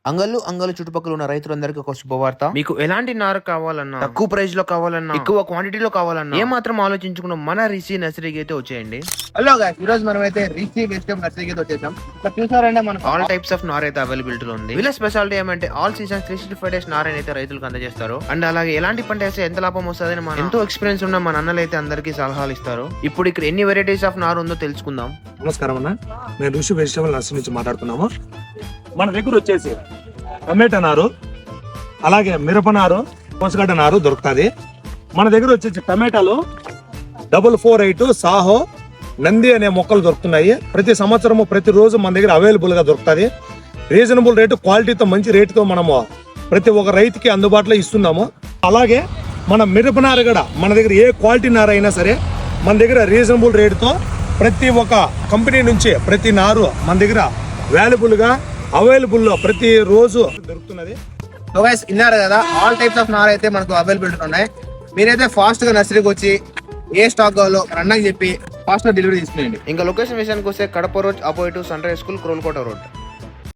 అంగళ్ళు చుట్టుపక్కల ఉన్న రైతులందరికీ ఒక శుభవార్త. మీకు ఎలాంటి నారు కావాలన్నా, తక్కువ ప్రైస్ లో కావాలన్నా, ఎక్కువ క్వాంటిటీలో కావాలన్నా, ఏ మాత్రం ఆలోచించుకున్న మన రిషి నర్సరీకి అయితే వచ్చేయండి. హలో గాయ్స్, ఈ రోజు మనం అయితే రిషి వెజిటబుల్ నర్సరీకి అయితే వచ్చేసాం. ఇక్కడ చూసారంటే మనకు ఆల్ టైప్స్ ఆఫ్ నార్ అయితే అవైలబిలిటీ లో ఉంది. వీళ్ళ స్పెషాలిటీ ఏమంటే ఆల్ సీజన్స్ 365 డేస్ నార్ అయితే రైతులకు అందజేస్తారు. అండ్ అలాగే ఎలాంటి పంట వేస్తే ఎంత లాభం వస్తుందని మన ఎంతో ఎక్స్పీరియన్స్ ఉన్న మన అన్నలు అయితే అందరికీ సలహాలు ఇస్తారు. ఇప్పుడు ఇక్కడ ఎన్ని వెరైటీస్ ఆఫ్ నార్ ఉందో తెలుసుకుందాం. నమస్కారం అన్న, నేను ఋషి వెజిటబుల్ నర్సరీ నుంచి మాట్లాడుతున్నాము. మన దగ్గర వచ్చేసి టమాటా నారు, అలాగే మిరప నారు, కోసగడ్డ నారు దొరుకుతుంది. మన దగ్గర వచ్చేసి టమాటాలు 448 సాహో, నంది అనే మొక్కలు దొరుకుతున్నాయి. ప్రతి సంవత్సరము ప్రతి రోజు మన దగ్గర అవైలబుల్ గా దొరుకుతుంది. రీజనబుల్ రేటు, క్వాలిటీతో మంచి రేటుతో మనము ప్రతి ఒక్క రైతుకి అందుబాటులో ఇస్తున్నాము. అలాగే మన మిరప నారు కూడా మన దగ్గర ఏ క్వాలిటీ నారు అయినా సరే మన దగ్గర రీజనబుల్ రేటుతో ప్రతి ఒక్క కంపెనీ నుంచి ప్రతి నారు మన దగ్గర అవైలబుల్ ప్రతి రోజు దొరుకుతున్నది. సో గైస్, విన్నారు కదా, ఆల్ టైప్స్ ఆఫ్ నార్ అయితే మనకు అవైలబిలిటీ ఉన్నాయి. మీరైతే ఫాస్ట్ గా నర్సరీకి వచ్చి ఏ స్టాక్ కావాలో అన్నకి చెప్పి ఫాస్ట్ గా డెలివరీ తీసుకునేయండి. ఇంకా లొకేషన్ విషయానికి వస్తే Kadapa road opposite sunrise school, క్రోల్కోట రోడ్.